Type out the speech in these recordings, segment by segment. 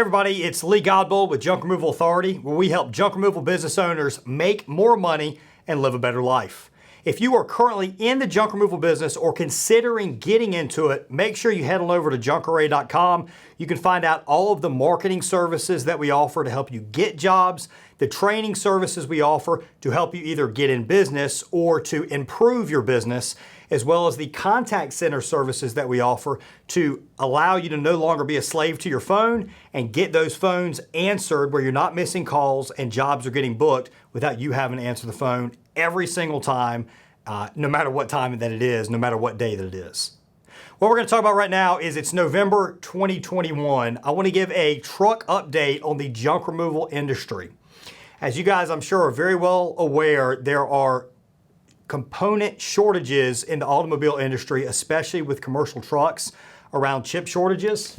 Hey everybody, it's Lee Godbold with Junk Removal Authority, where we help junk removal business owners make more money and live a better life. If you are currently in the junk removal business or considering getting into it, make sure you head on over to junkarray.com. You can find out all of the marketing services that we offer to help you get jobs, the training services we offer to help you either get in business or to improve your business, as well as the contact center services that we offer to allow you to no longer be a slave to your phone and get those phones answered where you're not missing calls and jobs are getting booked without you having to answer the phone every single time, no matter what time that it is, no matter what day that it is. What we're going to talk about right now is it's November 2021. I want to give a truck update on the junk removal industry. As you guys, I'm sure, are very well aware, there are component shortages in the automobile industry, especially with commercial trucks, around chip shortages.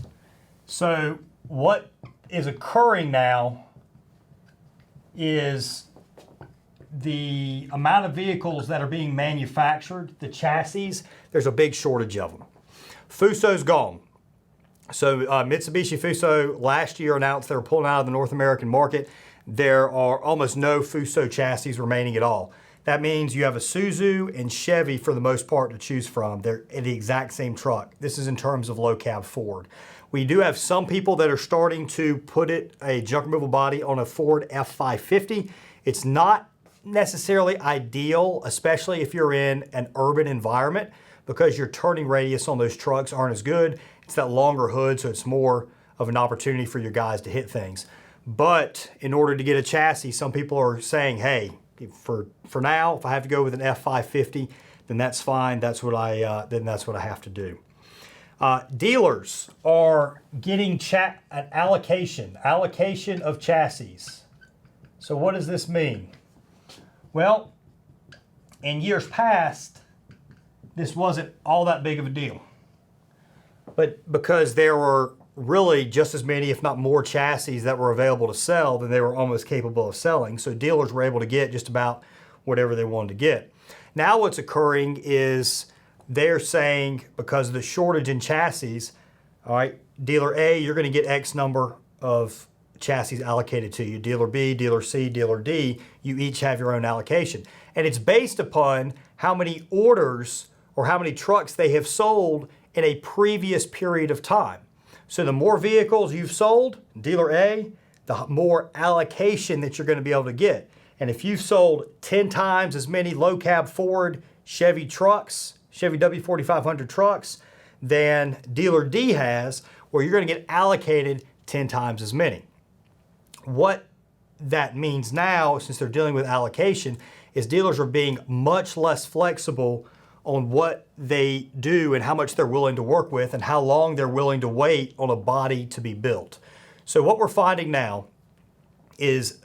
So what is occurring now is the amount of vehicles that are being manufactured, the chassis, there's a big shortage of them. Fuso's gone. So Mitsubishi Fuso last year announced they were pulling out of the North American market. There are almost no Fuso chassis remaining at all. That means you have a Isuzu and Chevy for the most part to choose from. They're in the exact same truck. This is in terms of low cab Ford. We do have some people that are starting to put a junk removal body on a Ford F550. It's not necessarily ideal, especially if you're in an urban environment, because your turning radius on those trucks aren't as good. It's that longer hood, so it's more of an opportunity for your guys to hit things. But in order to get a chassis, some people are saying, hey, for now, if I have to go with an F550, then that's fine. That's what I have to do. Dealers are getting an allocation of chassis. So what does this mean? Well, in years past, this wasn't all that big of a deal. But because there were really just as many, if not more, chassis that were available to sell than they were almost capable of selling. So dealers were able to get just about whatever they wanted to get. Now what's occurring is they're saying, because of the shortage in chassis, all right, dealer A, you're going to get X number of chassis allocated to you. Dealer B, dealer C, dealer D, you each have your own allocation. And it's based upon how many orders or how many trucks they have sold in a previous period of time. So the more vehicles you've sold, dealer A, the more allocation that you're going to be able to get. And if you've sold 10 times as many low cab Ford Chevy trucks, Chevy W4500 trucks, than dealer D has, well, you're going to get allocated 10 times as many. What that means now, since they're dealing with allocation, is dealers are being much less flexible on what they do and how much they're willing to work with and how long they're willing to wait on a body to be built. So what we're finding now is,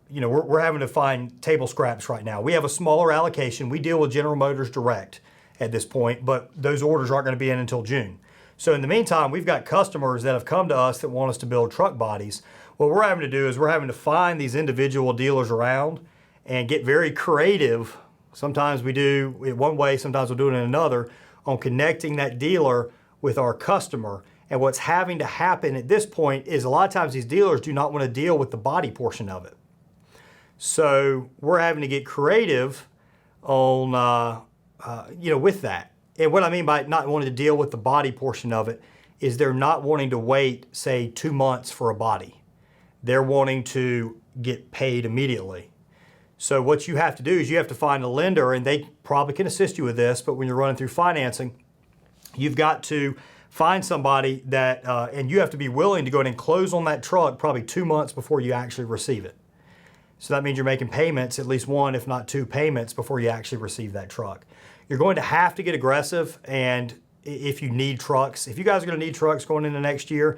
we're having to find table scraps right now. We have a smaller allocation. We deal with General Motors direct at this point, but those orders aren't going to be in until June. So in the meantime, we've got customers that have come to us that want us to build truck bodies. What we're having to do is we're having to find these individual dealers around and get very creative. Sometimes we do it one way, sometimes we'll do it in another, on connecting that dealer with our customer. And what's having to happen at this point is a lot of times these dealers do not want to deal with the body portion of it. So we're having to get creative on, with that. And what I mean by not wanting to deal with the body portion of it is they're not wanting to wait, say, 2 months for a body. They're wanting to get paid immediately. So what you have to do is you have to find a lender, and they probably can assist you with this, but when you're running through financing, you've got to find somebody that, and you have to be willing to go ahead and close on that truck probably 2 months before you actually receive it. So that means you're making payments, at least one, if not two payments before you actually receive that truck. You're going to have to get aggressive, and if you need trucks, if you guys are going to need trucks going into next year,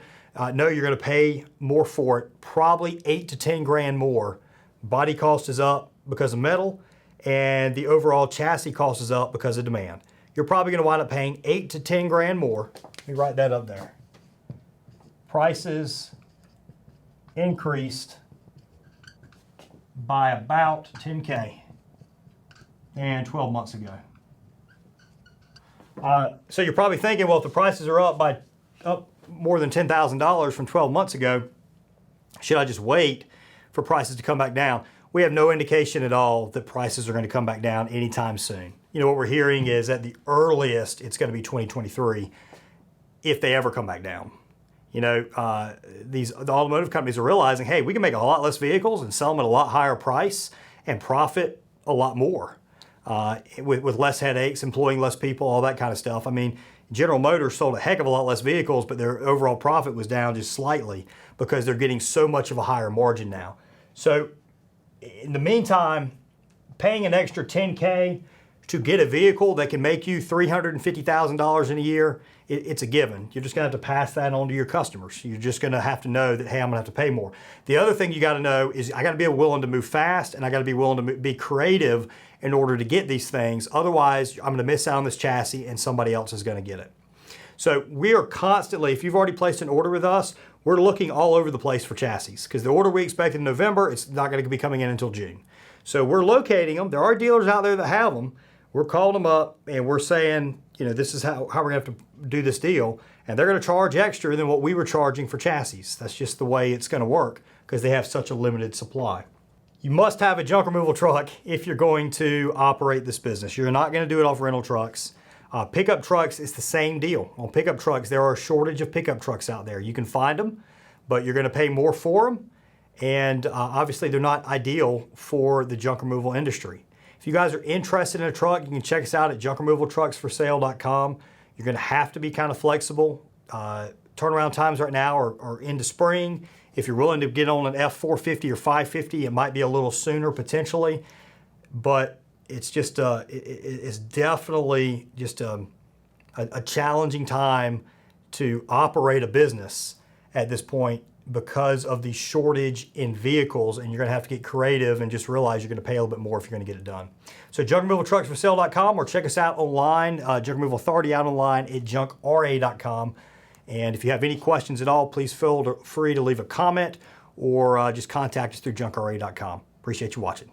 know you're going to pay more for it, probably 8 to 10 grand more. Body cost is up because of metal, and the overall chassis cost is up because of demand. You're probably going to wind up paying 8 to 10 grand more. Let me write that up there. Prices increased by about 10K and 12 months ago. So you're probably thinking, well, if the prices are up by more than $10,000 from 12 months ago. Should I just wait for prices to come back down? We have no indication at all that prices are going to come back down anytime soon. You know, what we're hearing is at the earliest, it's going to be 2023 if they ever come back down. You know, the automotive companies are realizing, hey, we can make a lot less vehicles and sell them at a lot higher price and profit a lot more with less headaches, employing less people, all that kind of stuff. I mean, General Motors sold a heck of a lot less vehicles, but their overall profit was down just slightly because they're getting so much of a higher margin now. So in the meantime, paying an extra $10K to get a vehicle that can make you $350,000 in a year, it's a given. You're just gonna have to pass that on to your customers. You're just gonna have to know that, hey, I'm gonna have to pay more. The other thing you gotta know is I gotta be willing to move fast, and I gotta be willing to be creative in order to get these things. Otherwise, I'm gonna miss out on this chassis and somebody else is gonna get it. So we are constantly, if you've already placed an order with us, we're looking all over the place for chassis because the order we expect in November, it's not gonna be coming in until June. So we're locating them. There are dealers out there that have them. We're calling them up and we're saying, you know, this is how we're gonna have to do this deal. And they're gonna charge extra than what we were charging for chassis. That's just the way it's gonna work because they have such a limited supply. You must have a junk removal truck if you're going to operate this business. You're not gonna do it off rental trucks. Pickup trucks is the same deal. On pickup trucks, there are a shortage of pickup trucks out there. You can find them, but you're gonna pay more for them. And obviously they're not ideal for the junk removal industry. If you guys are interested in a truck, you can check us out at junkremovaltrucksforsale.com. You're gonna have to be kind of flexible. Turnaround times right now are into spring. If you're willing to get on an F450 or 550, it might be a little sooner potentially, but it's just it's definitely just a challenging time to operate a business at this point because of the shortage in vehicles, and you're gonna have to get creative and just realize you're gonna pay a little bit more if you're gonna get it done. So junkremovaltrucksforsale.com, or check us out online, Junk Removal Authority out online at junkra.com. And if you have any questions at all, please feel free to leave a comment or just contact us through junkra.com. Appreciate you watching.